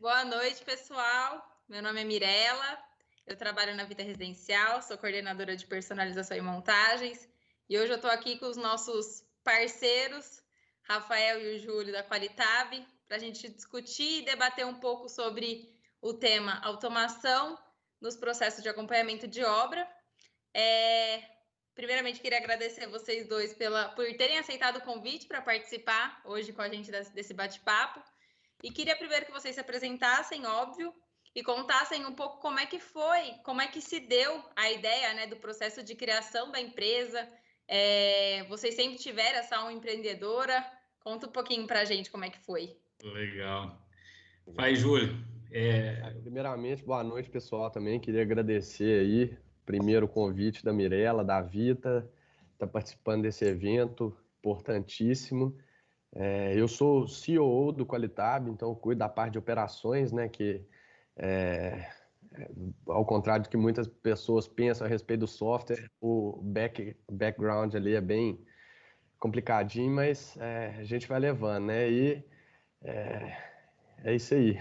Boa noite, pessoal. Meu nome é Mirela, eu trabalho na Vita Residencial, sou coordenadora de personalização e montagens. E hoje eu estou aqui com os nossos parceiros, Rafael e o Júlio da Qualitab, para a gente discutir e debater um pouco sobre o tema automação nos processos de acompanhamento de obra. Primeiramente, queria agradecer a vocês dois por terem aceitado o convite para participar hoje com a gente desse bate-papo. E queria primeiro que vocês se apresentassem, óbvio, e contassem um pouco como é que foi, como é que se deu a ideia, né, do processo de criação da empresa. Vocês sempre tiveram essa alma empreendedora? Conta um pouquinho para a gente como é que foi. Legal. Vai, Júlio. Primeiramente, boa noite, pessoal, também. Queria agradecer aí, primeiro o convite da Mirela, da Vita, tá participando desse evento importantíssimo. Eu sou CEO do Qualitab, então cuido da parte de operações, né, que ao contrário do que muitas pessoas pensam a respeito do software, o background ali é bem complicadinho, mas a gente vai levando, né, e é isso aí.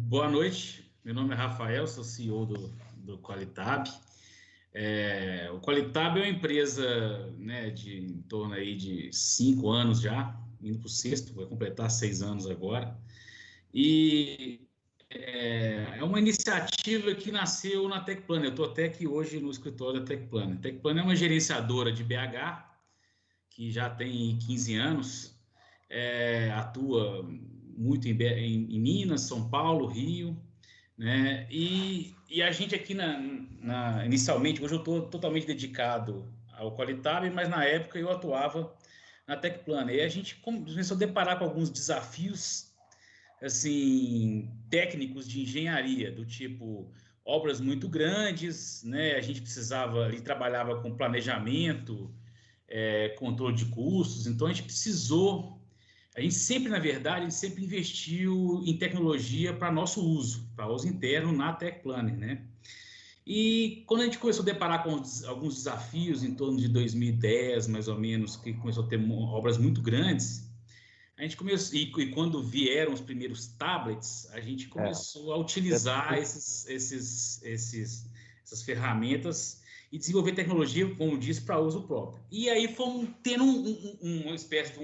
Boa noite, meu nome é Rafael, sou CEO do Qualitab. O Qualitab é uma empresa, né, em torno aí de 5 anos já, indo para o sexto, vai completar 6 anos agora. E é uma iniciativa que nasceu na Tecplano. Eu estou até aqui hoje no escritório da Tecplano. A Tecplano é uma gerenciadora de BH, que já tem 15 anos, atua muito em Minas, São Paulo, Rio, né? E a gente aqui, inicialmente, hoje eu estou totalmente dedicado ao Qualitab, mas na época eu atuava na Tecplano. E a gente começou a deparar com alguns desafios assim, técnicos de engenharia, do tipo obras muito grandes, né? A gente precisava, ele trabalhava com planejamento, controle de custos, então a gente sempre, na verdade, a gente sempre investiu em tecnologia para nosso uso, para uso interno na Tech Planner, né? E quando a gente começou a deparar com alguns desafios em torno de 2010, mais ou menos, que começou a ter obras muito grandes, a gente começou, e quando vieram os primeiros tablets, a gente começou a utilizar essas ferramentas e desenvolver tecnologia, como disse, para uso próprio. E aí fomos tendo uma espécie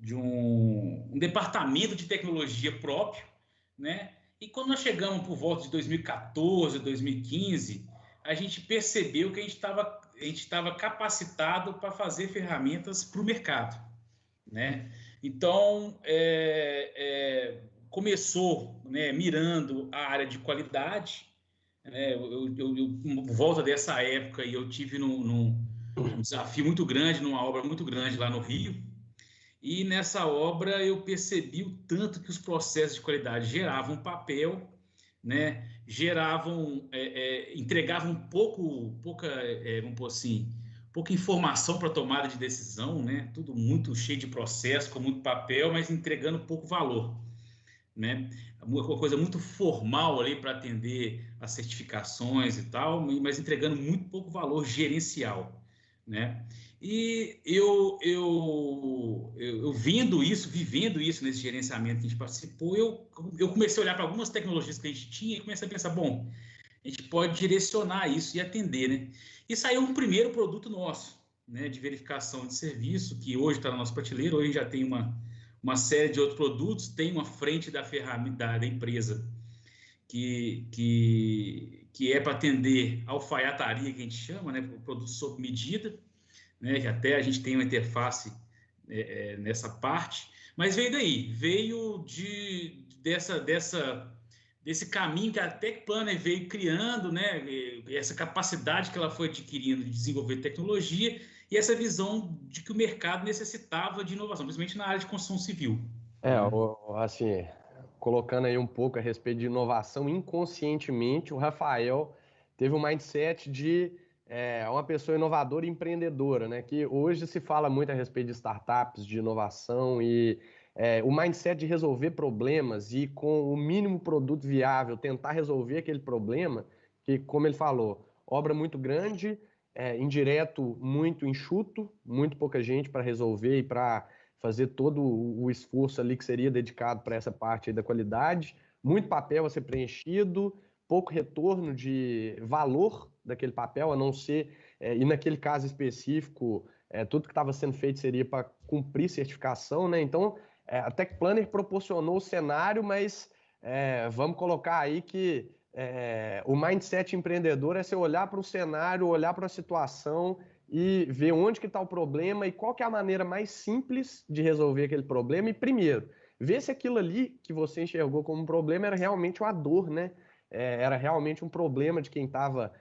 de um departamento de tecnologia próprio, né? E quando nós chegamos por volta de 2014, 2015, a gente percebeu que a gente estava capacitado para fazer ferramentas para o mercado, né? Então, começou, né, mirando a área de qualidade. Por volta dessa época, eu tive num desafio muito grande, numa obra muito grande lá no Rio, e nessa obra eu percebi o tanto que os processos de qualidade geravam papel, né? Entregavam vamos pôr assim, pouca informação para tomada de decisão, né? Tudo muito cheio de processo, com muito papel, mas entregando pouco valor, né? Uma coisa muito formal ali para atender as certificações e tal, mas entregando muito pouco valor gerencial, né? E eu vendo isso, vivendo isso nesse gerenciamento que a gente participou, eu comecei a olhar para algumas tecnologias que a gente tinha e comecei a pensar, bom, a gente pode direcionar isso e atender, né? E saiu um primeiro produto nosso, né, de verificação de serviço, que hoje está na nossa prateleira. Hoje já tem uma série de outros produtos, tem uma frente da ferramenta da empresa que é para atender alfaiataria, que a gente chama, né, produto sob medida, né, que até a gente tem uma interface nessa parte, mas veio desse caminho que a Tech Planner veio criando, né, essa capacidade que ela foi adquirindo de desenvolver tecnologia e essa visão de que o mercado necessitava de inovação, principalmente na área de construção civil. Assim, colocando aí um pouco a respeito de inovação, inconscientemente o Rafael teve um mindset de uma pessoa inovadora e empreendedora, né? Que hoje se fala muito a respeito de startups, de inovação e o mindset de resolver problemas e com o mínimo produto viável tentar resolver aquele problema, que, como ele falou, obra muito grande, indireto muito enxuto, muito pouca gente para resolver e para fazer todo o esforço ali que seria dedicado para essa parte aí da qualidade, muito papel a ser preenchido, pouco retorno de valor daquele papel, a não ser, e naquele caso específico, tudo que estava sendo feito seria para cumprir certificação, né? Então, a Tech Planner proporcionou o cenário, mas vamos colocar aí que o mindset empreendedor é você olhar para o cenário, olhar para a situação e ver onde que está o problema e qual que é a maneira mais simples de resolver aquele problema. E primeiro, ver se aquilo ali que você enxergou como um problema era realmente uma dor, né? Era realmente um problema de quem estava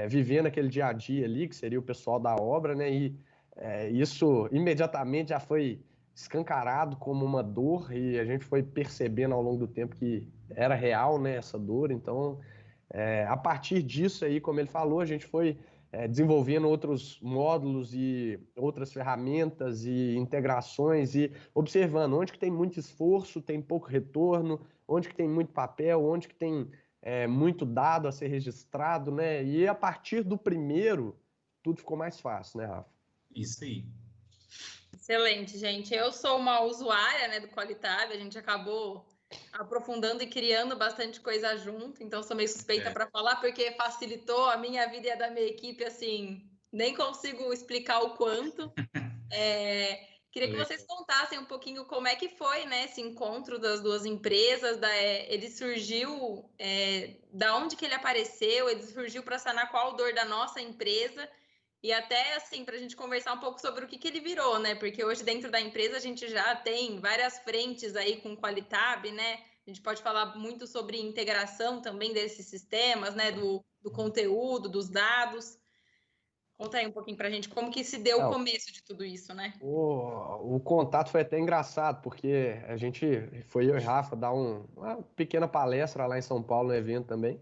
vivendo aquele dia a dia ali, que seria o pessoal da obra, né? E isso imediatamente já foi escancarado como uma dor e a gente foi percebendo ao longo do tempo que era real, né, essa dor. Então, a partir disso aí, como ele falou, a gente foi desenvolvendo outros módulos e outras ferramentas e integrações e observando onde que tem muito esforço, tem pouco retorno, onde que tem muito papel, onde que tem muito dado a ser registrado, né? E a partir do primeiro, tudo ficou mais fácil, né, Rafa? Isso aí. Excelente, gente. Eu sou uma usuária, né, do Qualitab, a gente acabou aprofundando e criando bastante coisa junto, então sou meio suspeita para falar, porque facilitou a minha vida e a da minha equipe, assim, nem consigo explicar o quanto. Queria que vocês contassem um pouquinho como é que foi, né, esse encontro das duas empresas, ele surgiu, da onde que ele apareceu, ele surgiu para sanar qual dor da nossa empresa, e até, assim, para a gente conversar um pouco sobre o que ele virou, né? Porque hoje, dentro da empresa, a gente já tem várias frentes aí com o Qualitab, né? A gente pode falar muito sobre integração também desses sistemas, né? Do conteúdo, dos dados. Conta aí um pouquinho para a gente como que se deu o começo de tudo isso, né? O contato foi até engraçado, porque a gente foi eu e Rafa dar uma pequena palestra lá em São Paulo, no evento também.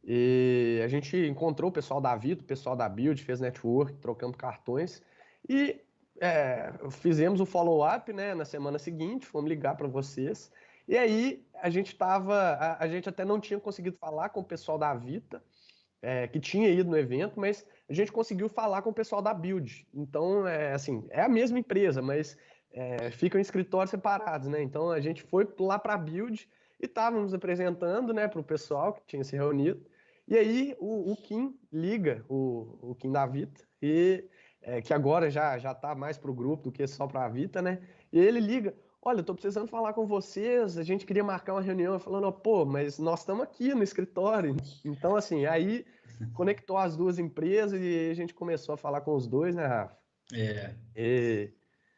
E a gente encontrou o pessoal da Vito, o pessoal da Build, fez network, trocando cartões e fizemos o follow-up, né, na semana seguinte, fomos ligar para vocês. E aí a gente até não tinha conseguido falar com o pessoal da Vita, que tinha ido no evento, mas a gente conseguiu falar com o pessoal da Build. Então, assim, é a mesma empresa, mas ficam em escritórios separados, né? Então a gente foi lá para a Build e estávamos apresentando, né, para o pessoal que tinha se reunido. E aí o Kim liga, o Kim da Vita, que agora já está mais para o grupo do que só para a Vita, né? E ele liga: olha, eu estou precisando falar com vocês, a gente queria marcar uma reunião. Falando: pô, mas nós estamos aqui no escritório. Então, assim, aí conectou as duas empresas e a gente começou a falar com os dois, né, Rafa?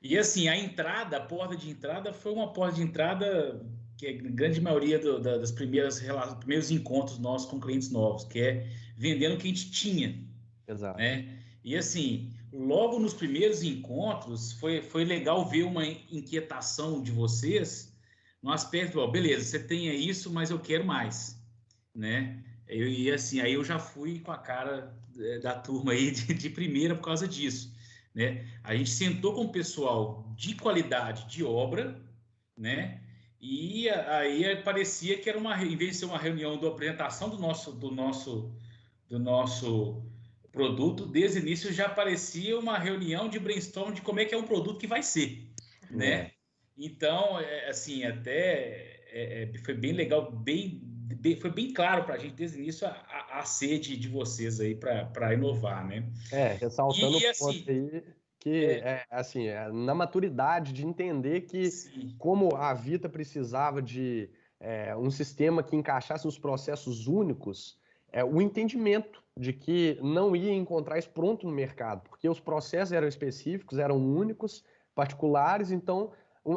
E assim, a porta de entrada foi uma porta de entrada que a grande maioria dos primeiros encontros nossos com clientes novos, que é vendendo o que a gente tinha. Exato. Né? E assim, logo nos primeiros encontros, foi legal ver uma inquietação de vocês no aspecto, beleza, você tem isso, mas eu quero mais, né? E assim, aí eu já fui com a cara da turma aí de primeira por causa disso, né? A gente sentou com o pessoal de qualidade de obra, né? E aí parecia que era em vez de ser uma reunião de apresentação do nosso produto, desde o início já parecia uma reunião de brainstorm de como é que é um produto que vai ser, né? Então, assim, até foi bem legal, foi bem claro para a gente desde o início a sede de vocês aí para inovar, né? Ressaltando o ponto aí que, assim, na maturidade de entender que como a Vita precisava de um sistema que encaixasse os processos únicos, o entendimento de que não ia encontrar isso pronto no mercado, porque os processos eram específicos, eram únicos, particulares, então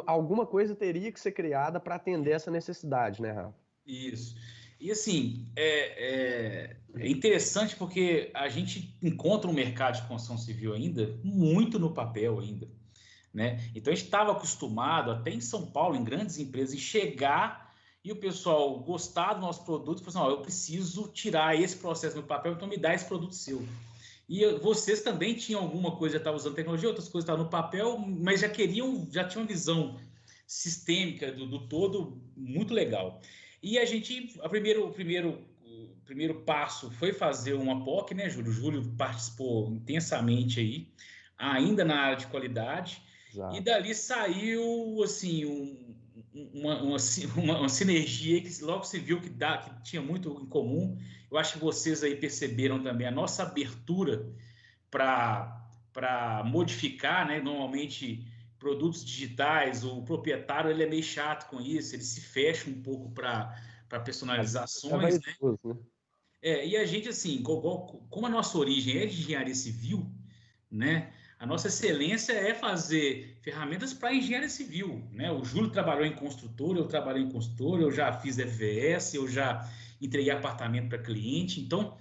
alguma coisa teria que ser criada para atender essa necessidade, né, Rafa? Isso. E assim, é interessante porque a gente encontra um mercado de construção civil ainda muito no papel ainda, né? Então a gente estava acostumado, até em São Paulo, em grandes empresas, em chegar e o pessoal gostar do nosso produto e falar assim: eu preciso tirar esse processo do papel, então me dá esse produto seu. E vocês também tinham alguma coisa, já estavam usando tecnologia, outras coisas estavam no papel, mas já tinham uma visão sistêmica do todo muito legal. E a gente, o primeiro passo foi fazer uma POC, né, Júlio? O Júlio participou intensamente aí, ainda na área de qualidade. E dali saiu, assim, uma sinergia que logo se viu que tinha muito em comum. Eu acho que vocês aí perceberam também a nossa abertura para modificar, né? Normalmente, produtos digitais, o proprietário ele é meio chato com isso, ele se fecha um pouco para personalizações, né? E a gente, assim, como a nossa origem é de engenharia civil, né? A nossa excelência é fazer ferramentas para engenharia civil, né? O Júlio trabalhou em construtora, eu trabalhei em construtora, eu já fiz FVS, eu já entreguei apartamento para cliente. Então,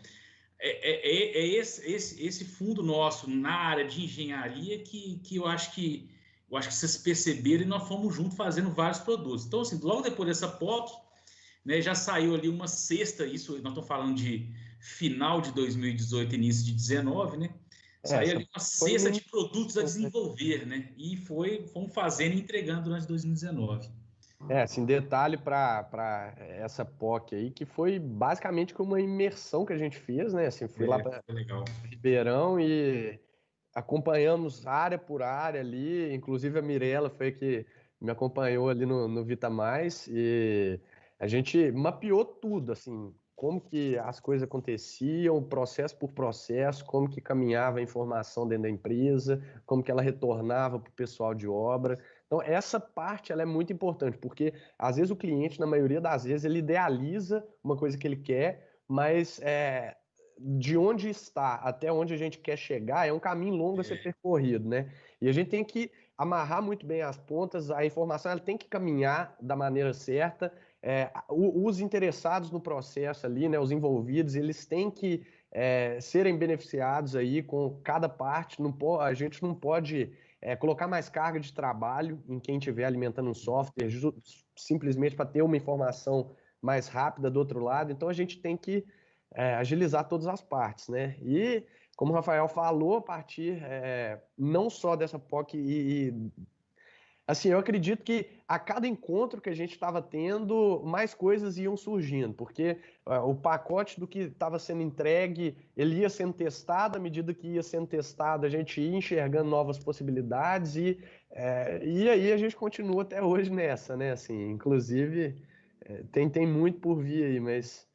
esse fundo nosso na área de engenharia que eu acho que vocês perceberam e nós fomos juntos fazendo vários produtos. Então, assim, logo depois dessa POC, né, já saiu ali uma sexta, isso nós estamos falando de final de 2018, início de 2019, né? Saiu ali uma cesta de produtos a desenvolver, né? E fomos fazendo e entregando durante 2019. Assim, detalhe para essa POC aí, que foi basicamente uma imersão que a gente fez, né? Assim, fui lá para Ribeirão e acompanhamos área por área ali, inclusive a Mirella foi a que me acompanhou ali no Vita Mais, e a gente mapeou tudo, assim, como que as coisas aconteciam, processo por processo, como que caminhava a informação dentro da empresa, como que ela retornava para o pessoal de obra. Então, essa parte ela é muito importante, porque às vezes o cliente, na maioria das vezes, ele idealiza uma coisa que ele quer, mas de onde está até onde a gente quer chegar é um caminho longo a ser percorrido, né? E a gente tem que amarrar muito bem as pontas, a informação ela tem que caminhar da maneira certa, os interessados no processo ali, né, os envolvidos, eles têm que serem beneficiados aí com cada parte, a gente não pode colocar mais carga de trabalho em quem estiver alimentando um software, simplesmente para ter uma informação mais rápida do outro lado. Então, a gente tem que agilizar todas as partes, né? E, como o Rafael falou, a partir não só dessa POC assim, eu acredito que a cada encontro que a gente estava tendo, mais coisas iam surgindo, porque o pacote do que estava sendo entregue, ele ia sendo testado, à medida que ia sendo testado, a gente ia enxergando novas possibilidades e aí a gente continua até hoje nessa, né? Assim, inclusive, tem muito por vir aí, mas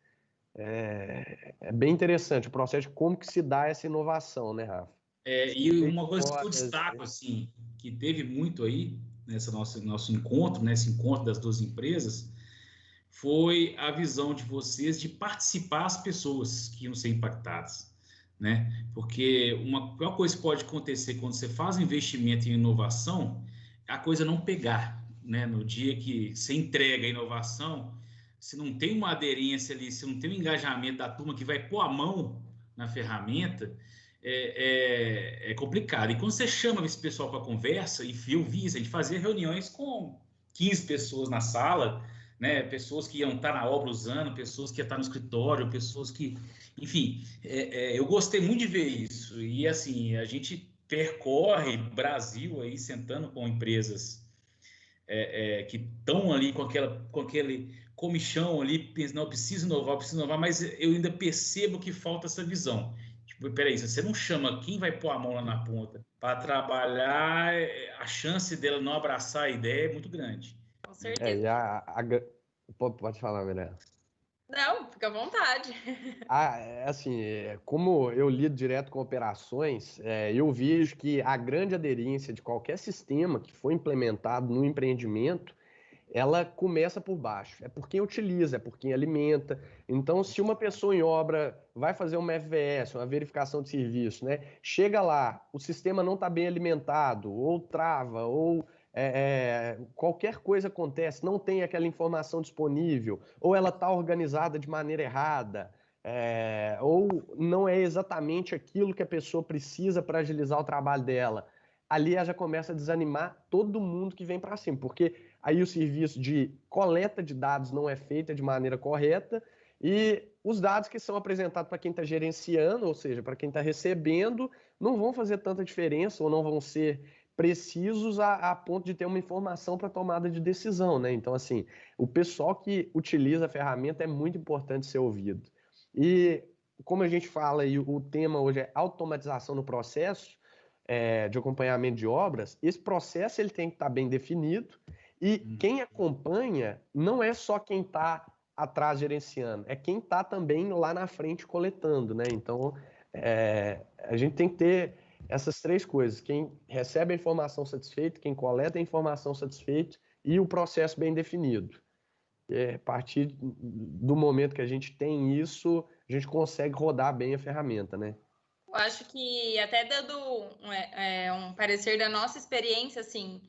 é bem interessante o processo de como que se dá essa inovação, né, Rafa? E uma coisa que eu destaco, assim, que teve muito aí, nesse nosso encontro, nesse encontro das duas empresas, foi a visão de vocês de participar as pessoas que iam ser impactadas, né? Porque uma pior coisa que pode acontecer quando você faz um investimento em inovação é a coisa não pegar, né? No dia que você entrega a inovação, se não tem uma aderência ali, se não tem um engajamento da turma que vai pôr a mão na ferramenta, é complicado. E quando você chama esse pessoal para conversa, e eu vi isso, a gente fazia reuniões com 15 pessoas na sala, né? Pessoas que iam estar na obra usando, pessoas que iam estar no escritório, pessoas que... Enfim, eu gostei muito de ver isso. E, assim, a gente percorre Brasil aí, sentando com empresas que estão ali com aquele comichão ali, pensando, não, preciso inovar, mas eu ainda percebo que falta essa visão. Tipo, peraí, se você não chama quem vai pôr a mão lá na ponta para trabalhar, a chance dela não abraçar a ideia é muito grande. Com certeza. Pode falar, Mirella. Não, fica à vontade. Assim, como eu lido direto com operações, eu vejo que a grande aderência de qualquer sistema que for implementado no empreendimento, ela começa por baixo. É por quem utiliza, é por quem alimenta. Então, se uma pessoa em obra vai fazer uma FVS, uma verificação de serviço, né? Chega lá, o sistema não está bem alimentado, ou trava, ou qualquer coisa acontece, não tem aquela informação disponível, ou ela está organizada de maneira errada, ou não é exatamente aquilo que a pessoa precisa para agilizar o trabalho dela. Ali ela já começa a desanimar todo mundo que vem para cima, porque aí o serviço de coleta de dados não é feito de maneira correta e os dados que são apresentados para quem está gerenciando, ou seja, para quem está recebendo, não vão fazer tanta diferença ou não vão ser precisos a ponto de ter uma informação para tomada de decisão, né? Então, assim, o pessoal que utiliza a ferramenta é muito importante ser ouvido. E como a gente fala, e o tema hoje é automatização no processo, de acompanhamento de obras, esse processo ele tem que estar bem definido e quem acompanha não é só quem está atrás gerenciando, é quem está também lá na frente coletando, né? Então, a gente tem que ter essas três coisas, quem recebe a informação satisfeito, quem coleta a informação satisfeito e o processo bem definido. A partir do momento que a gente tem isso, a gente consegue rodar bem a ferramenta, né? Eu acho que, até dando um parecer da nossa experiência, assim,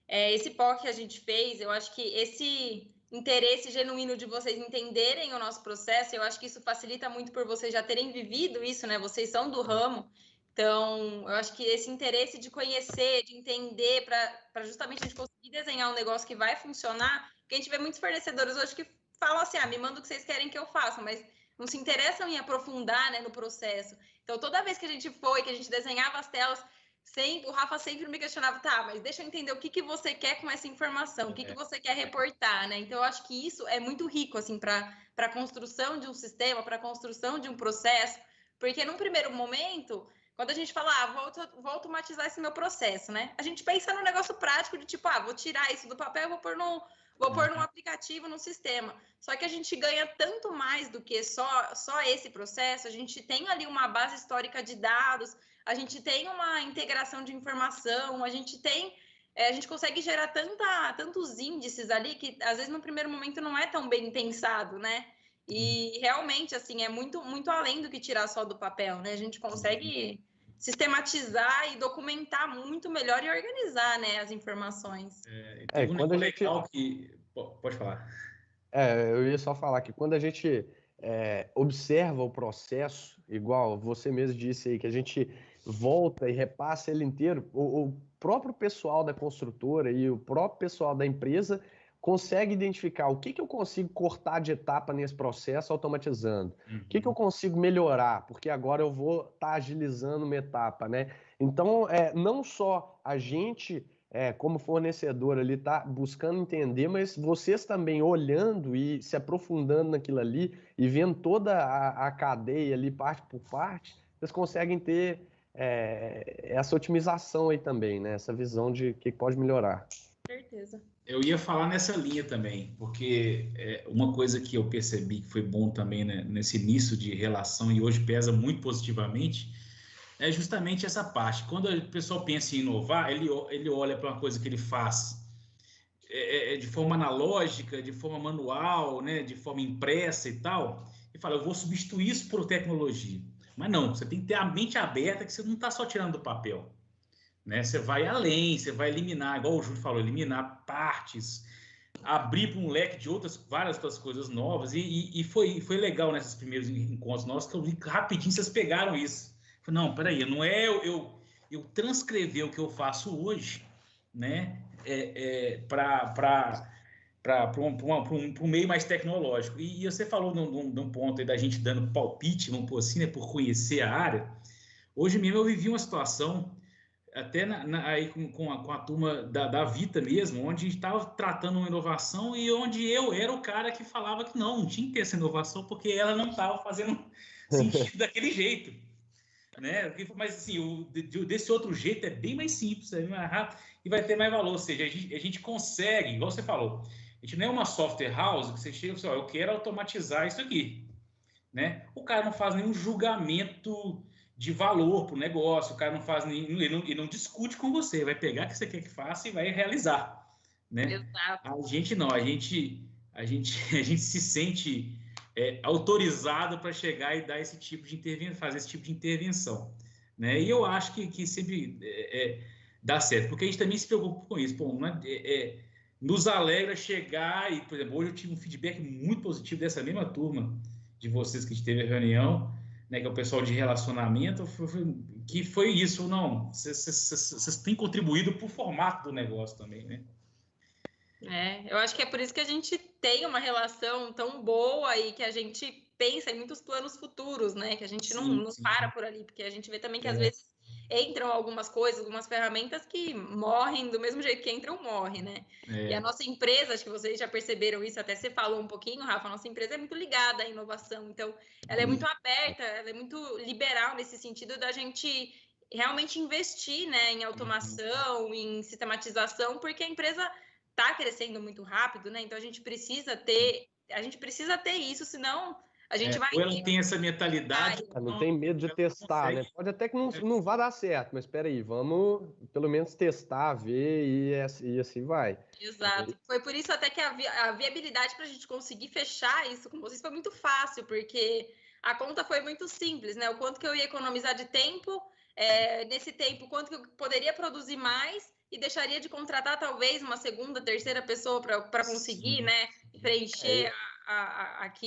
esse POC que a gente fez, eu acho que esse interesse genuíno de vocês entenderem o nosso processo, eu acho que isso facilita muito por vocês já terem vivido isso, né? Vocês são do ramo, então eu acho que esse interesse de conhecer, de entender, para justamente a gente conseguir desenhar um negócio que vai funcionar, porque a gente vê muitos fornecedores hoje que falam assim, me manda o que vocês querem que eu faça, mas não se interessam em aprofundar, né, no processo. Então, toda vez que a gente que a gente desenhava as telas, o Rafa sempre me questionava, mas deixa eu entender o que você quer com essa informação, o que você quer reportar, né? Então, eu acho que isso é muito rico, assim, para a construção de um sistema, para a construção de um processo, porque num primeiro momento, quando a gente fala, vou automatizar esse meu processo, né? A gente pensa no negócio prático de tipo, vou tirar isso do papel, vou pôr num aplicativo, num sistema. Só que a gente ganha tanto mais do que só esse processo, a gente tem ali uma base histórica de dados, a gente tem uma integração de informação, a gente consegue gerar tantos índices ali que às vezes no primeiro momento não é tão bem pensado, né? E realmente, assim, é muito, muito além do que tirar só do papel, né? A gente consegue sistematizar e documentar muito melhor e organizar, né, as informações. Tem um negócio legal que... Pode falar. Eu ia só falar que quando a gente observa o processo, igual você mesmo disse aí, que a gente volta e repassa ele inteiro, o próprio pessoal da construtora e o próprio pessoal da empresa consegue identificar o que eu consigo cortar de etapa nesse processo automatizando, o que eu consigo melhorar, porque agora eu vou estar agilizando uma etapa, né? Então, não só a gente, como fornecedor ali, tá buscando entender, mas vocês também olhando e se aprofundando naquilo ali e vendo toda a cadeia ali, parte por parte, vocês conseguem ter essa otimização aí também, né? Essa visão de que pode melhorar. Certeza. Eu ia falar nessa linha também, porque uma coisa que eu percebi que foi bom também, né, nesse início de relação e hoje pesa muito positivamente, é justamente essa parte. Quando o pessoal pensa em inovar, ele olha para uma coisa que ele faz de forma analógica, de forma manual, né, de forma impressa e tal, e fala, eu vou substituir isso por tecnologia. Mas não, você tem que ter a mente aberta, que você não está só tirando do papel. Né? Você vai além, você vai eliminar, igual o Júlio falou, eliminar partes, abrir para um leque de várias outras coisas novas. E foi legal nesses primeiros encontros nossos que eu vi que rapidinho vocês pegaram isso. Falei, não, peraí, não é eu transcrever o que eu faço hoje, né? Para um meio mais tecnológico. E você falou num ponto aí da gente dando palpite, vamos pôr assim, né, por conhecer a área. Hoje mesmo eu vivi uma situação até aí com a turma da Vita mesmo, onde a gente estava tratando uma inovação e onde eu era o cara que falava que não tinha que ter essa inovação porque ela não estava fazendo sentido daquele jeito, né? Mas assim, desse outro jeito é bem mais simples, é mais rápido e vai ter mais valor, ou seja, a gente consegue, igual você falou, a gente não é uma software house que você chega e fala, eu quero automatizar isso aqui, né? O cara não faz nenhum julgamento de valor para o negócio, o cara não faz ele não discute com você, vai pegar o que você quer que faça e vai realizar, né? Exato. A gente não, a gente se sente autorizado para chegar e dar esse tipo de intervenção, fazer esse tipo de intervenção, né? E eu acho que sempre dá certo, porque a gente também se preocupa com isso. Pô, nos alegra chegar e, por exemplo, hoje eu tive um feedback muito positivo dessa mesma turma de vocês que a gente teve a reunião, né, que é o pessoal de relacionamento, que foi isso, não, vocês têm contribuído para o formato do negócio também, né? Eu acho que é por isso que a gente tem uma relação tão boa e que a gente pensa em muitos planos futuros, né? Que a gente não para por ali, porque a gente vê também que às vezes entram algumas coisas, algumas ferramentas que morrem do mesmo jeito que entram, morrem, né? E a nossa empresa, acho que vocês já perceberam isso, até você falou um pouquinho, Rafa, a nossa empresa é muito ligada à inovação, então ela é muito aberta, ela é muito liberal nesse sentido da gente realmente investir, né, em automação, em sistematização, porque a empresa está crescendo muito rápido, né? Então a gente precisa ter isso, senão a gente vai. Ou ela tem essa mentalidade. Não tem medo de testar, né? Pode até que não vá dar certo, mas espera aí, vamos pelo menos testar, ver e assim vai. Exato. Foi por isso até que a viabilidade para a gente conseguir fechar isso com vocês foi muito fácil, porque a conta foi muito simples, né? O quanto que eu ia economizar de tempo, nesse tempo, quanto que eu poderia produzir mais e deixaria de contratar talvez uma segunda, terceira pessoa para conseguir, né, preencher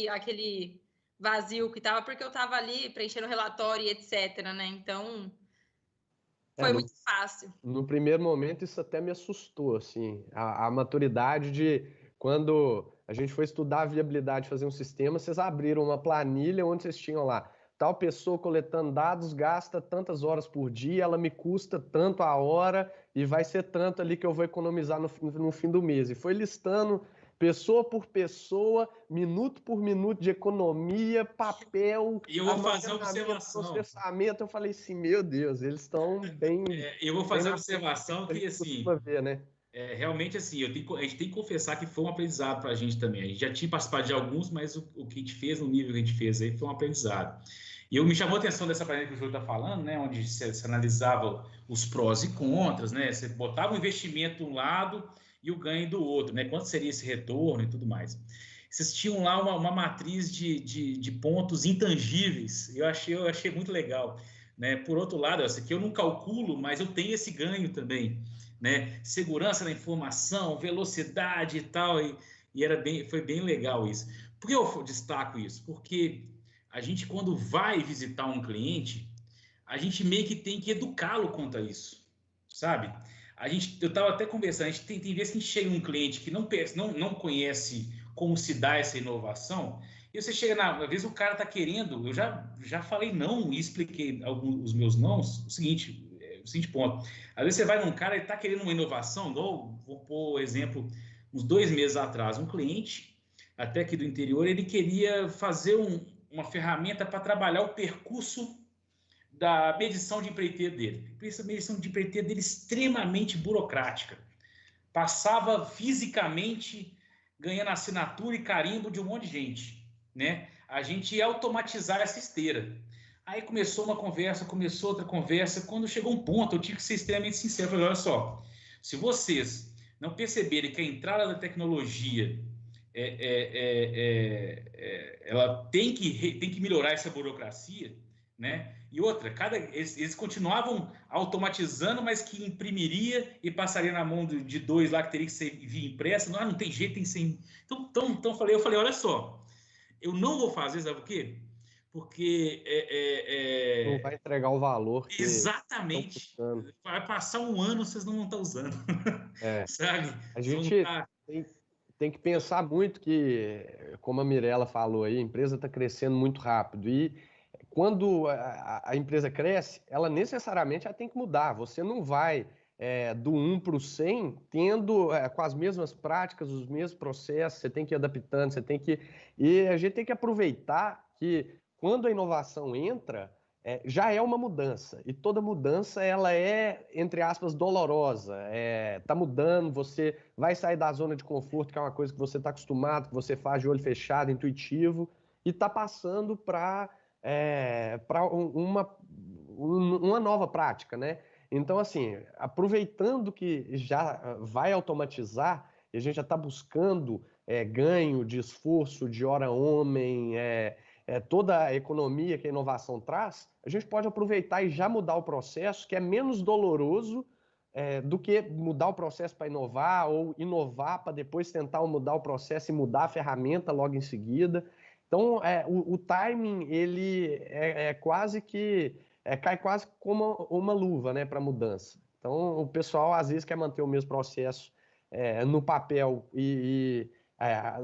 aquele vazio que estava, porque eu estava ali preenchendo o relatório e etc, né? Então, foi muito fácil. No primeiro momento, isso até me assustou, assim, a maturidade de quando a gente foi estudar a viabilidade de fazer um sistema, vocês abriram uma planilha onde vocês tinham lá, tal pessoa coletando dados gasta tantas horas por dia, ela me custa tanto a hora e vai ser tanto ali que eu vou economizar no fim do mês. E foi listando pessoa por pessoa, minuto por minuto de economia, papel, e eu vou fazer uma observação. Processamento. Eu falei assim, meu Deus, eles estão bem. Eu vou fazer uma observação que, assim, ver, né? realmente, assim, a gente tem que confessar que foi um aprendizado para a gente também. A gente já tinha participado de alguns, mas o que a gente fez, no nível que a gente fez aí, foi um aprendizado. E me chamou a atenção dessa planilha que o Júlio está falando, né, onde se analisava os prós e contras, né, você botava o investimento de um lado e o ganho do outro, né, quanto seria esse retorno e tudo mais. Vocês tinham lá uma matriz de pontos intangíveis, eu achei muito legal, né. Por outro lado, essa aqui eu não calculo, mas eu tenho esse ganho também, né, segurança da informação, velocidade e tal, e foi bem legal isso. Por que eu destaco isso? Porque a gente, quando vai visitar um cliente, a gente meio que tem que educá-lo quanto a isso, sabe? Eu estava até conversando, a gente tem vezes que a gente chega num cliente que não conhece como se dá essa inovação, e você chega às vezes o cara está querendo, eu já falei não e expliquei os meus nãos, o seguinte ponto. Às vezes você vai num cara e está querendo uma inovação, igual, vou pôr exemplo, uns 2 meses atrás, um cliente, até aqui do interior, ele queria fazer uma ferramenta para trabalhar o percurso da medição de empreiteiro dele. Essa medição de empreiteiro dele extremamente burocrática. Passava fisicamente ganhando assinatura e carimbo de um monte de gente, né? A gente ia automatizar essa esteira. Aí começou uma conversa, começou outra conversa. Quando chegou um ponto, eu tive que ser extremamente sincero. Eu falei, olha só, se vocês não perceberem que a entrada da tecnologia ela tem que melhorar essa burocracia, né? E outra, eles continuavam automatizando, mas que imprimiria e passaria na mão de 2 lá que teria que ser via impressa. Não tem jeito, tem que ser. Então eu falei, olha só, eu não vou fazer, sabe o quê? Porque não vai entregar o valor que exatamente. Vai passar um ano, vocês não vão estar usando. Sabe? A gente tem que pensar muito que, como a Mirella falou aí, a empresa está crescendo muito rápido e quando a empresa cresce, ela necessariamente tem que mudar. Você não vai do 1 para o 100 tendo com as mesmas práticas, os mesmos processos, você tem que ir adaptando, E a gente tem que aproveitar que quando a inovação entra, já é uma mudança. E toda mudança, ela é, entre aspas, dolorosa. Tá mudando, você vai sair da zona de conforto, que é uma coisa que você está acostumado, que você faz de olho fechado, intuitivo, e está passando para uma nova prática, né? Então, assim, aproveitando que já vai automatizar, e a gente já está buscando ganho de esforço, de hora-homem, toda a economia que a inovação traz, a gente pode aproveitar e já mudar o processo, que é menos doloroso do que mudar o processo para inovar, ou inovar para depois tentar mudar o processo e mudar a ferramenta logo em seguida. Então, o timing, ele quase que cai quase como uma luva, né, para mudança. Então, o pessoal, às vezes, quer manter o mesmo processo no papel e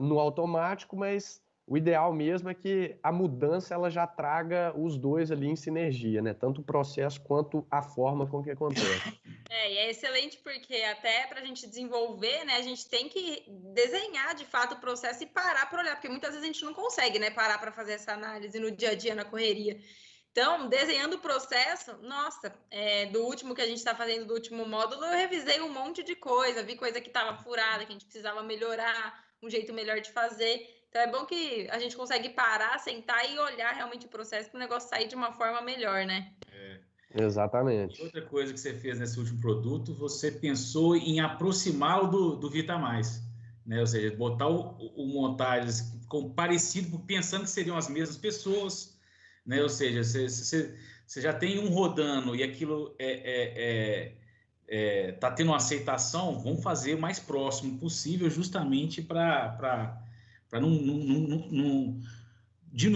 no automático, mas o ideal mesmo é que a mudança ela já traga os dois ali em sinergia, né? Tanto o processo quanto a forma com que acontece. E é excelente porque até para a gente desenvolver, né, a gente tem que desenhar de fato o processo e parar para olhar, porque muitas vezes a gente não consegue, né, parar para fazer essa análise no dia a dia, na correria. Então, desenhando o processo, nossa, do último que a gente está fazendo, do último módulo, eu revisei um monte de coisa, vi coisa que estava furada, que a gente precisava melhorar, um jeito melhor de fazer. Então, é bom que a gente consegue parar, sentar e olhar realmente o processo para o negócio sair de uma forma melhor, né? Exatamente. E outra coisa que você fez nesse último produto, você pensou em aproximá-lo do Vita+, né? Ou seja, botar o montagens parecido, pensando que seriam as mesmas pessoas, né? Ou seja, você já tem um rodando e aquilo tá tendo uma aceitação, vamos fazer o mais próximo possível, justamente para não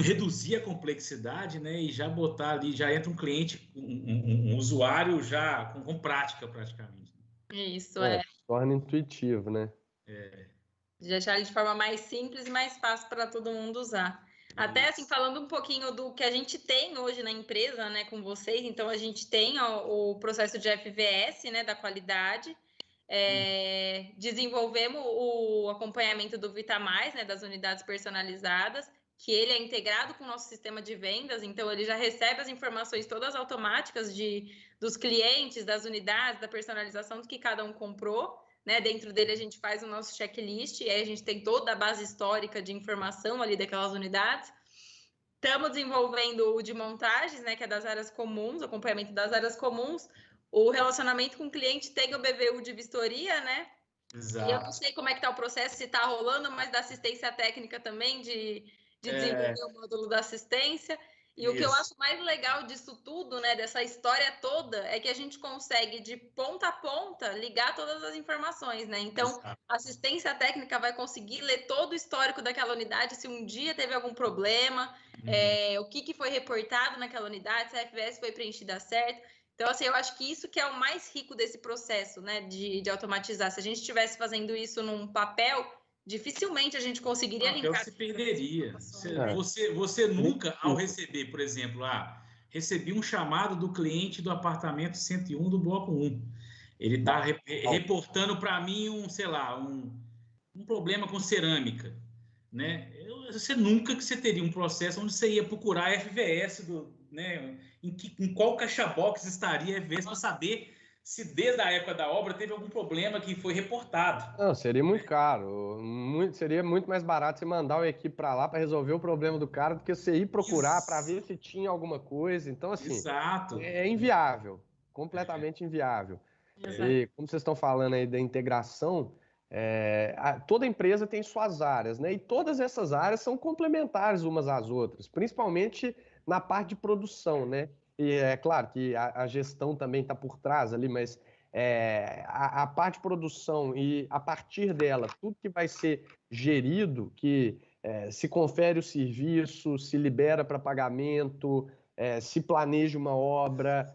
reduzir a complexidade, né? E já botar ali, já entra um cliente, um usuário já com prática praticamente. Isso, torna intuitivo, né? De deixar ele de forma mais simples e mais fácil para todo mundo usar. Até assim, falando um pouquinho do que a gente tem hoje na empresa, né, com vocês, então a gente tem o processo de FVS, né, da qualidade, desenvolvemos o acompanhamento do Vita+, né, das unidades personalizadas, que ele é integrado com o nosso sistema de vendas, então ele já recebe as informações todas automáticas dos clientes, das unidades, da personalização do que cada um comprou, né? Dentro dele a gente faz o nosso checklist e aí a gente tem toda a base histórica de informação ali daquelas unidades. Estamos desenvolvendo o de montagens, né? Que é das áreas comuns, acompanhamento das áreas comuns. O relacionamento com o cliente tem o BVU de vistoria, né? Exato. E eu não sei como é que está o processo, se está rolando, mas da assistência técnica também, de desenvolver o módulo da assistência. E isso. O que eu acho mais legal disso tudo, né, dessa história toda, é que a gente consegue, de ponta a ponta, ligar todas as informações, né? Então, a assistência técnica vai conseguir ler todo o histórico daquela unidade, se um dia teve algum problema, o que foi reportado naquela unidade, se a FVS foi preenchida certo. Então, assim, eu acho que isso que é o mais rico desse processo, né, de automatizar. Se a gente estivesse fazendo isso num papel, dificilmente a gente conseguiria linkar. Se perderia. Você nunca, ao receber, por exemplo, recebi um chamado do cliente do apartamento 101 do bloco 1. Ele está reportando para mim um problema com cerâmica, né? Você nunca que você teria um processo onde você ia procurar a FVS né? Em qual caixa box estaria a FVS para saber se desde a época da obra teve algum problema que foi reportado. Não, seria muito caro. Seria muito mais barato você mandar uma equipe para lá para resolver o problema do cara do que você ir procurar para ver se tinha alguma coisa. Então, assim, exato. É inviável, completamente inviável. E como vocês estão falando aí da integração, toda empresa tem suas áreas, né? E todas essas áreas são complementares umas às outras, principalmente na parte de produção, né? E é claro que a gestão também está por trás ali, mas a parte de produção e a partir dela, tudo que vai ser gerido, que se confere o serviço, se libera para pagamento, se planeja uma obra,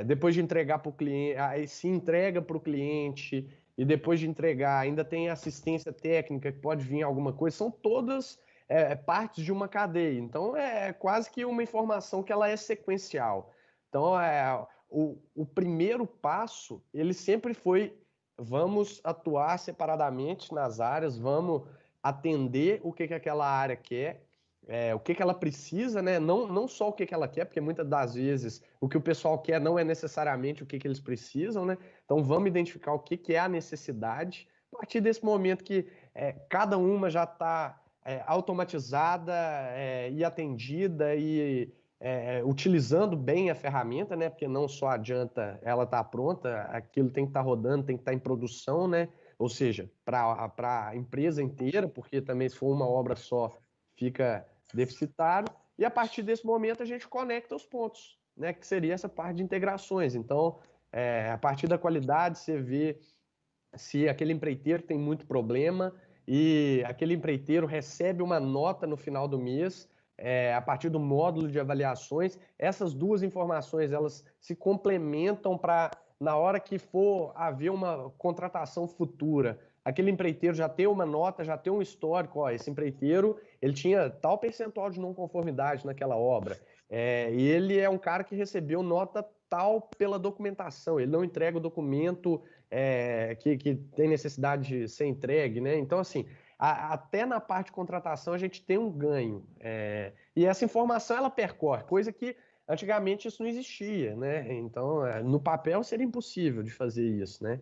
depois de entregar para o cliente, aí se entrega para o cliente, e depois de entregar ainda tem assistência técnica, que pode vir alguma coisa, são todas partes de uma cadeia. Então, é quase que uma informação que ela é sequencial. Então, o primeiro passo, ele sempre foi, vamos atuar separadamente nas áreas, vamos atender o que aquela área quer, o que ela precisa, né? Não só o que ela quer, porque muitas das vezes o que o pessoal quer não é necessariamente o que eles precisam, né? Então, vamos identificar o que é a necessidade. A partir desse momento que cada uma já está automatizada e atendida e utilizando bem a ferramenta, né? Porque não só adianta ela estar pronta, aquilo tem que estar rodando, tem que estar em produção, né? Ou seja, para a empresa inteira, porque também se for uma obra só, fica deficitário. E a partir desse momento a gente conecta os pontos, né? Que seria essa parte de integrações. Então, a partir da qualidade, você vê se aquele empreiteiro tem muito problema e aquele empreiteiro recebe uma nota no final do mês, a partir do módulo de avaliações. Essas duas informações, elas se complementam para, na hora que for haver uma contratação futura, aquele empreiteiro já ter uma nota, já ter um histórico, esse empreiteiro, ele tinha tal percentual de não conformidade naquela obra, e ele é um cara que recebeu nota tal pela documentação, ele não entrega o documento que tem necessidade de ser entregue, né? Então, assim, até na parte de contratação a gente tem um ganho. E essa informação ela percorre, coisa que antigamente isso não existia, né? Então, no papel seria impossível de fazer isso, né?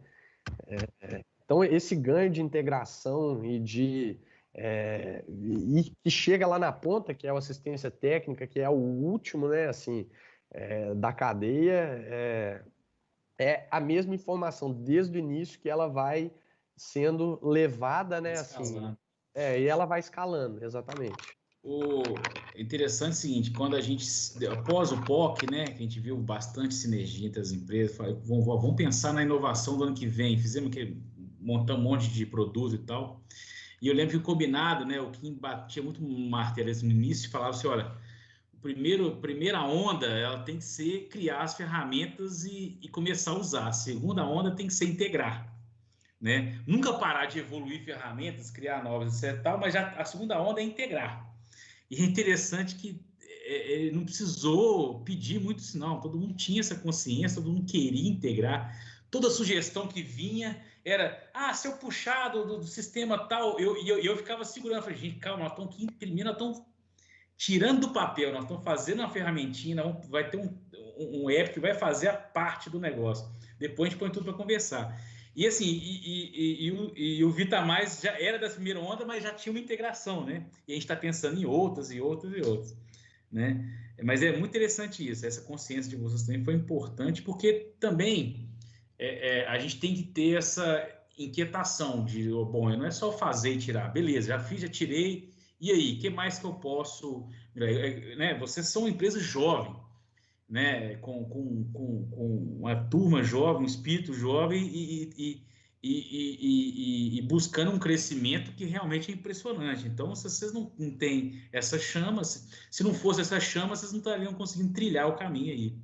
Então, esse ganho de integração e que chega lá na ponta, que é a assistência técnica, que é o último, né, assim, da cadeia, é a mesma informação desde o início que ela vai sendo levada, né, assim, e ela vai escalando, exatamente. O interessante é o seguinte, quando a gente, após o POC, né, que a gente viu bastante sinergia entre as empresas, vamos pensar na inovação do ano que vem, fizemos que montar um monte de produto e tal, e eu lembro que o combinado, né, o Kim batia muito martelo no início e falava assim, olha, primeira onda, ela tem que ser criar as ferramentas e começar a usar, a segunda onda tem que ser integrar, né, nunca parar de evoluir ferramentas, criar novas, etc, tal, mas já a segunda onda é integrar. E é interessante que ele não precisou pedir muito isso, não. Todo mundo tinha essa consciência, todo mundo queria integrar. Toda sugestão que vinha era, se eu puxar do sistema tal, eu ficava segurando, falei, gente, calma, nós estamos aqui imprimindo, nós estamos tirando do papel, nós estamos fazendo uma ferramentinha, vai ter um app que vai fazer a parte do negócio. Depois a gente põe tudo para conversar. E assim, o VitaMais já era da primeira onda, mas já tinha uma integração, né? E a gente está pensando em outras, né? Mas é muito interessante isso, essa consciência de vocês também foi importante, porque também a gente tem que ter essa inquietação de, bom, não é só fazer e tirar, beleza, já fiz, já tirei, e aí, o que mais que eu posso... Né? Vocês são uma empresa jovem, né, com uma turma jovem, um espírito jovem e buscando um crescimento que realmente é impressionante. Então, se vocês não têm essa chama, se não fosse essa chama, vocês não estariam conseguindo trilhar o caminho aí.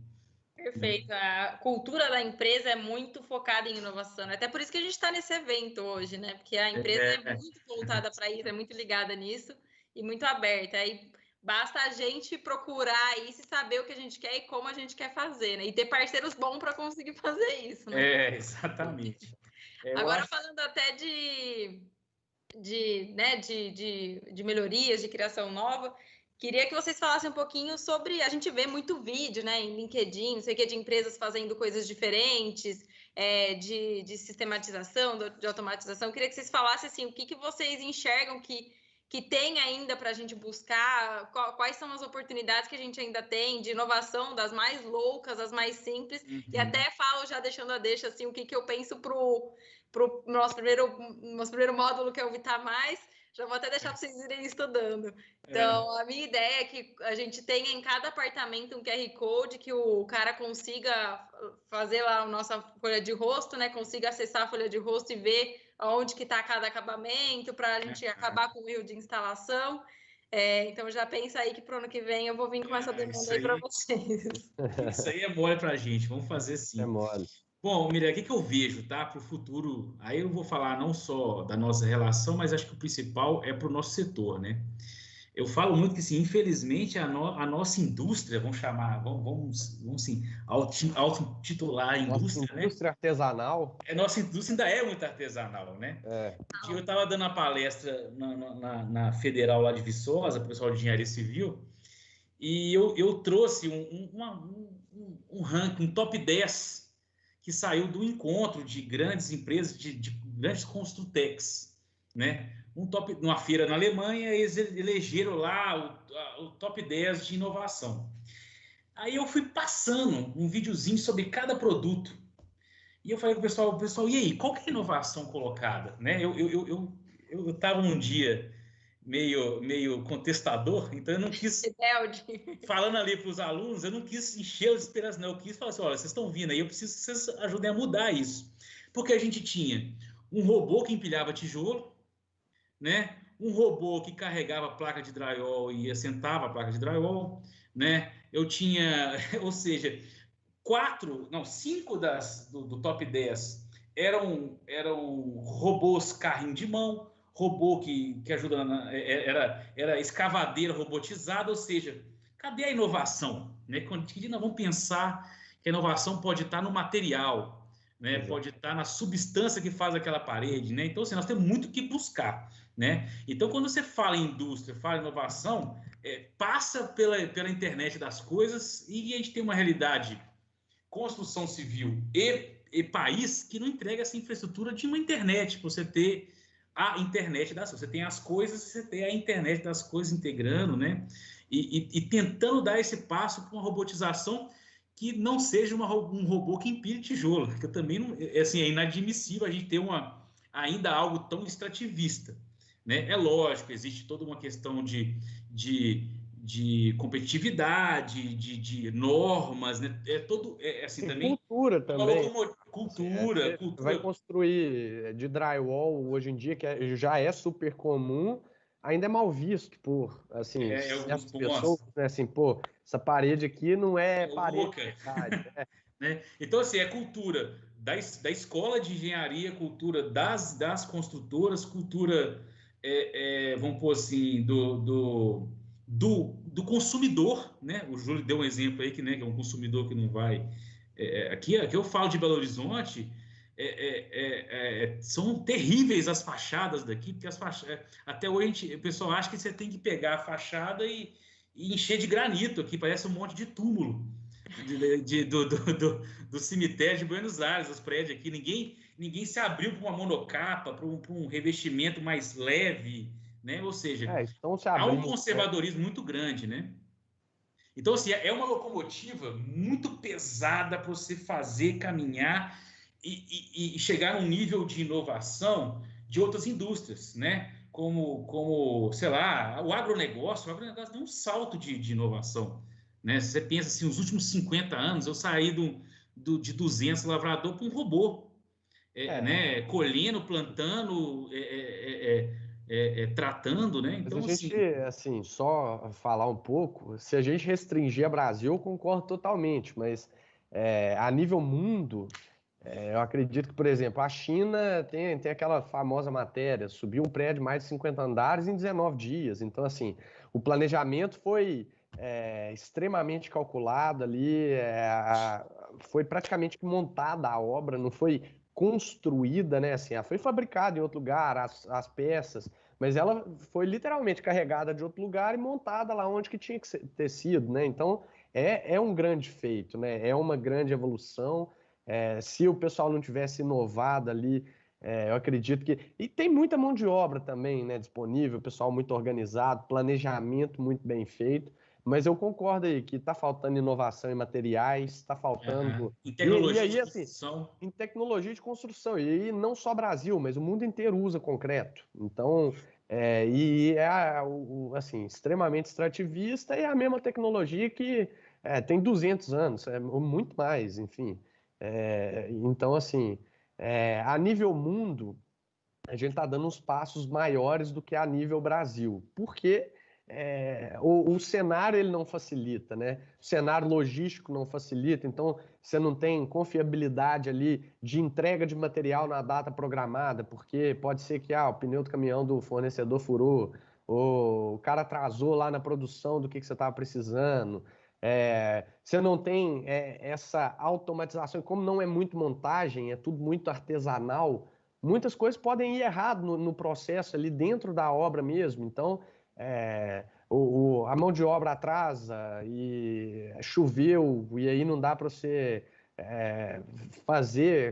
Perfeito. A cultura da empresa é muito focada em inovação. Até por isso que a gente está nesse evento hoje, né? Porque a empresa é muito voltada para isso, é muito ligada nisso e muito aberta. Aí basta a gente procurar isso e saber o que a gente quer e como a gente quer fazer, né? E ter parceiros bons para conseguir fazer isso, né? Exatamente. Agora, falando até de melhorias, de criação nova, queria que vocês falassem um pouquinho sobre... A gente vê muito vídeo, né, em LinkedIn, não sei o que, de empresas fazendo coisas diferentes, de sistematização, de automatização. Queria que vocês falassem assim, o que vocês enxergam que tem ainda para a gente buscar, quais são as oportunidades que a gente ainda tem de inovação, das mais loucas, as mais simples, e até falo, já deixando a deixa, assim, o que eu penso para o nosso primeiro módulo, que é o VitaMais. Já vou até deixar para vocês irem estudando. Então, a minha ideia é que a gente tenha em cada apartamento um QR Code, que o cara consiga fazer lá a nossa folha de rosto, né? Consiga acessar a folha de rosto e ver onde que está cada acabamento, para a gente acabar com o erro de instalação. Então, já pensa aí que para o ano que vem eu vou vir com essa demanda aí para vocês. Isso aí é mole para a gente, vamos fazer sim. É mole. Bom, Miriam, o que eu vejo, tá, para o futuro? Aí eu vou falar não só da nossa relação, mas acho que o principal é para o nosso setor, né? Eu falo muito que, assim, infelizmente, a nossa indústria, vamos chamar, vamos assim, auto-titular a indústria, nossa indústria artesanal. Nossa indústria ainda é muito artesanal, né? Eu estava dando uma palestra na Federal lá de Viçosa, para o pessoal de Engenharia Civil, e eu trouxe um ranking, um top 10 que saiu do encontro de grandes empresas, de grandes construtecs, né? Numa feira na Alemanha, eles elegeram lá o top 10 de inovação. Aí eu fui passando um videozinho sobre cada produto. E eu falei com o pessoal, e aí, qual que é a inovação colocada? Né? Eu estava um dia meio contestador, então eu não quis... Falando ali para os alunos, eu não quis encher as esperanças, não. Eu quis falar assim, olha, vocês estão vindo aí, eu preciso que vocês ajudem a mudar isso. Porque a gente tinha um robô que empilhava tijolo, né? Um robô que carregava a placa de drywall e assentava a placa de drywall, né? Eu tinha, ou seja, 5 do top 10 eram robôs carrinho de mão, robô que ajuda, era escavadeira robotizada, ou seja, cadê a inovação? Né? Quando nós vamos pensar que a inovação pode estar no material, né? Pode estar na substância que faz aquela parede, né? Então, assim, nós temos muito que buscar, né? Então, quando você fala em indústria, fala em inovação, passa pela internet das coisas e a gente tem uma realidade, construção civil e país que não entrega essa infraestrutura de uma internet, para você ter a internet das coisas. Você tem as coisas, você tem a internet das coisas integrando, né? E tentando dar esse passo para uma robotização que não seja um robô que empilhe tijolo, que eu também não, assim, é inadmissível a gente ter ainda algo tão extrativista, né? É lógico, existe toda uma questão de competitividade, de normas, né? Assim Tem também cultura uma também. cultura. Você vai construir de drywall hoje em dia, que já é super comum, ainda é mal visto por, assim, Alguns certas pessoas, pontos. né? Assim, pô, essa parede aqui não é parede Louca. de verdade, né? Né? Então, assim, é cultura da escola de engenharia, cultura das construtoras, cultura, vamos pôr assim, do consumidor, né? O Júlio deu um exemplo aí, que é um consumidor que não vai... aqui eu falo de Belo Horizonte, são terríveis as fachadas daqui, porque até hoje o pessoal acha que você tem que pegar a fachada e encher de granito aqui, parece um monte de túmulo do cemitério de Buenos Aires, os prédios aqui. Ninguém se abriu para uma monocapa, para um revestimento mais leve, né? Ou seja, Estão se há um abrindo, né? conservadorismo muito grande, né? Então, assim, é uma locomotiva muito pesada para você fazer, caminhar e chegar num nível de inovação de outras indústrias, né? Sei lá, o agronegócio deu um salto de inovação, né? Se você pensa assim, os últimos 50 anos, eu saí de 200 lavrador para um robô, né? Colhendo, plantando, tratando, né? Mas a Então, gente, assim, assim, só falar um pouco, se a gente restringir a Brasil, eu concordo totalmente, mas a nível mundo, eu acredito que, por exemplo, a China tem aquela famosa matéria, subiu um prédio de mais de 50 andares em 19 dias. Então, assim, o planejamento foi extremamente calculado ali, foi praticamente montada a obra, não foi construída, né? Assim, ela foi fabricada em outro lugar, as peças, mas ela foi literalmente carregada de outro lugar e montada lá onde que tinha que ter sido, né? Então, é um grande feito, né? É uma grande evolução. Se o pessoal não tivesse inovado ali, eu acredito que. E tem muita mão de obra também, né, disponível, pessoal muito organizado, planejamento muito bem feito. Mas eu concordo aí que está faltando inovação em materiais, está faltando. em E tecnologia de aí, assim, construção. em tecnologia de construção. E aí, não só Brasil, mas o mundo inteiro usa concreto. Então, assim, extremamente extrativista e é a mesma tecnologia que tem 200 anos, muito mais, enfim. Então, assim, a nível mundo, a gente está dando uns passos maiores do que a nível Brasil, porque o cenário ele não facilita, né? O cenário logístico não facilita, então você não tem confiabilidade ali de entrega de material na data programada, porque pode ser que o pneu do caminhão do fornecedor furou, ou o cara atrasou lá na produção do que você estava precisando. Você não tem essa automatização, como não é muito montagem, é tudo muito artesanal, muitas coisas podem ir errado no processo ali dentro da obra mesmo. Então, a mão de obra atrasa e choveu e aí não dá para você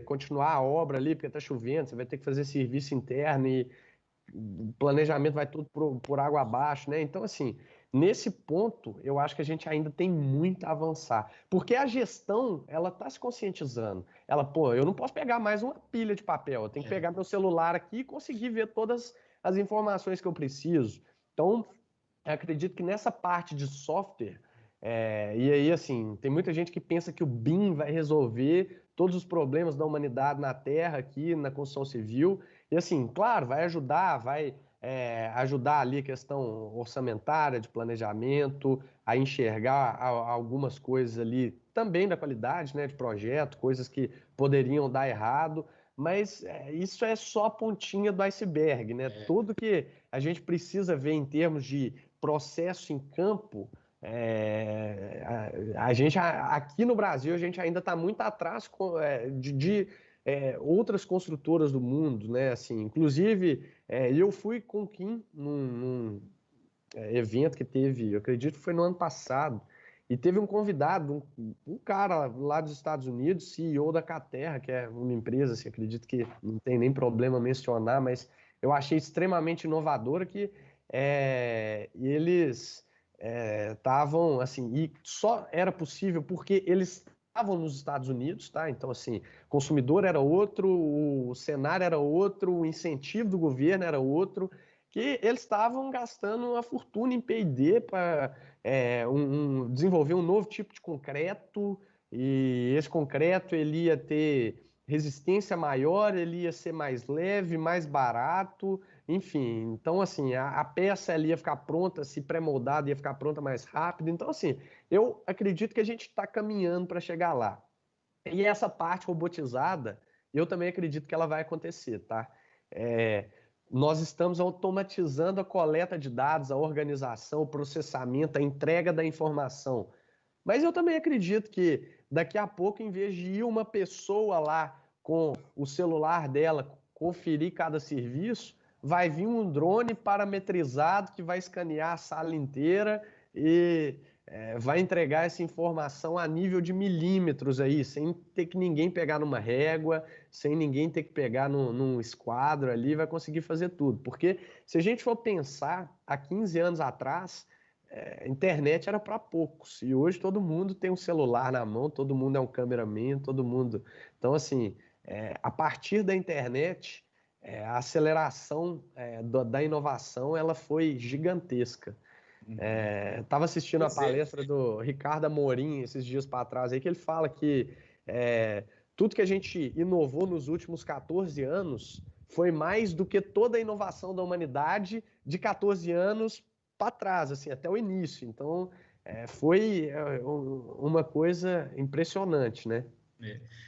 continuar a obra ali porque está chovendo, você vai ter que fazer serviço interno e o planejamento vai tudo por água abaixo, né? Então, assim, nesse ponto, eu acho que a gente ainda tem muito a avançar, porque a gestão, ela está se conscientizando. Ela, pô, eu não posso pegar mais uma pilha de papel, eu tenho que pegar meu celular aqui e conseguir ver todas as informações que eu preciso. Então, eu acredito que nessa parte de software, e aí, assim, tem muita gente que pensa que o BIM vai resolver todos os problemas da humanidade na Terra, aqui na construção civil. E, assim, claro, vai ajudar ali a questão orçamentária, de planejamento, a enxergar algumas coisas ali, também da qualidade, né, de projeto, coisas que poderiam dar errado. Mas isso é só a pontinha do iceberg, né? Tudo que a gente precisa ver em termos de processo em campo, a gente aqui no Brasil a gente ainda está muito atrás de outras construtoras do mundo, né? Assim, inclusive, eu fui com o Kim num evento que teve, eu acredito que foi no ano passado, e teve um convidado, um cara lá dos Estados Unidos, CEO da Caterra, que é uma empresa, assim, acredito que não tem nem problema mencionar, mas eu achei extremamente inovadora que eles estavam, assim, e só era possível porque eles estavam nos Estados Unidos, tá? Então, assim, o consumidor era outro, o cenário era outro, o incentivo do governo era outro, que eles estavam gastando uma fortuna em P&D para desenvolver um novo tipo de concreto, e esse concreto ele ia ter resistência maior, ele ia ser mais leve, mais barato, enfim. Então, assim, a peça ali ia ficar pronta, se pré-moldada ia ficar pronta mais rápido. Então, assim, eu acredito que a gente está caminhando para chegar lá. E essa parte robotizada, eu também acredito que ela vai acontecer, tá? Nós estamos automatizando a coleta de dados, a organização, o processamento, a entrega da informação. Mas eu também acredito que daqui a pouco, em vez de ir uma pessoa lá com o celular dela conferir cada serviço, vai vir um drone parametrizado que vai escanear a sala inteira e vai entregar essa informação a nível de milímetros aí, sem ter que ninguém pegar numa régua, sem ninguém ter que pegar num esquadro ali, vai conseguir fazer tudo. Porque se a gente for pensar, há 15 anos atrás, a internet era para poucos, e hoje todo mundo tem um celular na mão, todo mundo é um cameraman, todo mundo... Então, assim, a partir da internet, a aceleração da inovação ela foi gigantesca. Estava assistindo a palestra do Ricardo Amorim esses dias para trás, aí, que ele fala que tudo que a gente inovou nos últimos 14 anos foi mais do que toda a inovação da humanidade de 14 anos para trás, assim, até o início. Então, foi uma coisa impressionante, né?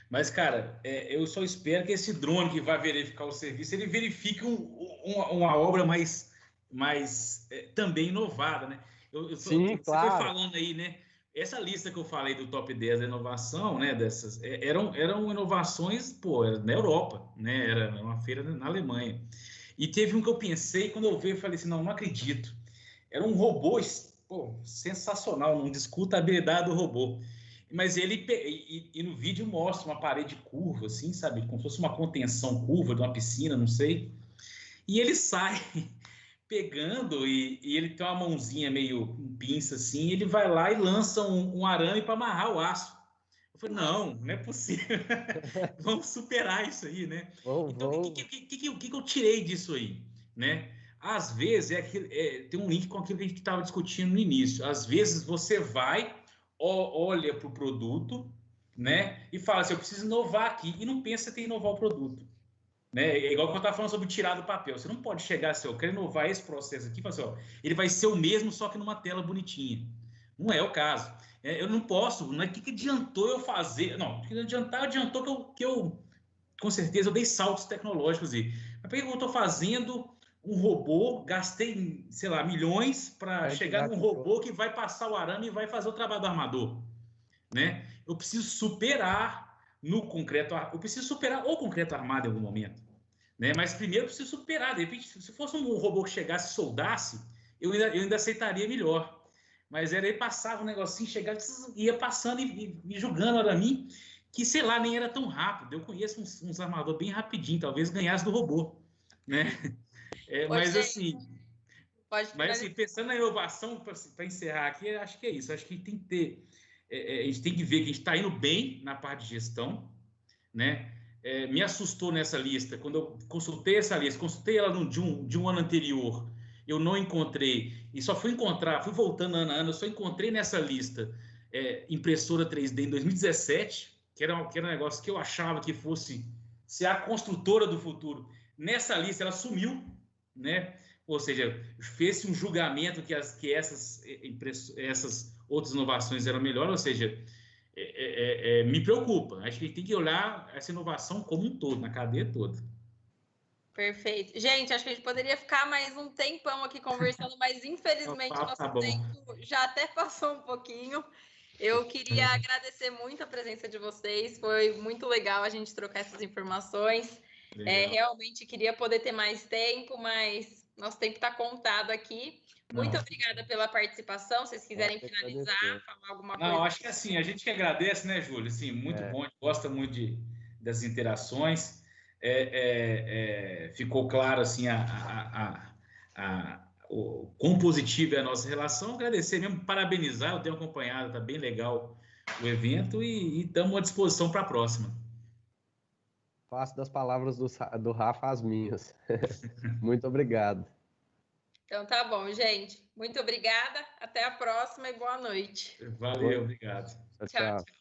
Mas, cara, eu só espero que esse drone que vai verificar o serviço, ele verifique uma obra mais também inovada, né? Sim, você foi claro. falando aí, né? Essa lista que eu falei do top 10 da inovação, né? Dessas, eram inovações, pô, na Europa, né? Era uma feira na Alemanha. E teve um que eu pensei, quando eu vi, eu falei assim, não acredito. Era um robô, pô, sensacional, não discuta a habilidade do robô. Mas ele, e no vídeo mostra uma parede curva, assim, sabe? Como se fosse uma contenção curva de uma piscina, não sei. E ele sai pegando e ele tem uma mãozinha meio com pinça, assim, ele vai lá e lança um arame para amarrar o aço. Eu falei, não é possível. Vamos superar isso aí, né? Então, o que eu tirei disso aí, né? Às vezes, tem um link com aquilo que a gente estava discutindo no início. Às vezes, você vai, olha para o produto, né? E fala assim, eu preciso inovar aqui. E não pensa em inovar o produto. Né? É igual que eu estava falando sobre tirar do papel. Você não pode chegar assim, eu quero inovar esse processo aqui, e falar assim, ó, ele vai ser o mesmo, só que numa tela bonitinha. Não é o caso. Eu não posso, não é o que adiantou eu fazer. Não, o que adiantou que eu com certeza eu dei saltos tecnológicos aí. Mas por que eu estou fazendo um robô, gastei, sei lá, milhões para chegar num robô que vai passar o arame e vai fazer o trabalho do armador, né? Eu preciso superar no concreto, eu preciso superar o concreto armado em algum momento, né? Mas primeiro eu preciso superar. De repente, se fosse um robô que chegasse e soldasse, eu ainda aceitaria melhor. Mas era ele passava um negocinho, chegava, ia passando e jogando a mim, que sei lá, nem era tão rápido. Eu conheço uns armadores bem rapidinho, talvez ganhasse do robô, né? Mas assim, pensando na inovação, para encerrar aqui, acho que é isso. Acho que tem que ter, a gente tem que ver que a gente está indo bem na parte de gestão, né? Me assustou nessa lista, quando eu consultei essa lista, consultei ela de um ano anterior, eu não encontrei, e só fui voltando ano a ano, eu só encontrei nessa lista impressora 3D em 2017, que era um negócio que eu achava que fosse ser a construtora do futuro. Nessa lista ela sumiu, né? Ou seja, fez-se um julgamento que essas outras inovações eram melhores, ou seja, me preocupa. Acho que a gente tem que olhar essa inovação como um todo, na cadeia toda. Perfeito. Gente, acho que a gente poderia ficar mais um tempão aqui conversando, mas infelizmente nosso tempo já até passou um pouquinho. Eu queria agradecer muito a presença de vocês, foi muito legal a gente trocar essas informações. Realmente queria poder ter mais tempo, mas nosso tempo está contado aqui. Muito obrigada pela participação. Se vocês quiserem finalizar, falar alguma coisa. Não, acho que assim, a gente que agradece, né, Júlio? Assim, muito bom, a gente gosta muito das interações. Ficou claro assim o quão positiva é a nossa relação. Agradecer mesmo, parabenizar, eu tenho acompanhado, está bem legal o evento e estamos à disposição para a próxima. Faço das palavras do Rafa as minhas. Muito obrigado. Então tá bom, gente. Muito obrigada. Até a próxima e boa noite. Valeu, obrigado. Tchau, tchau.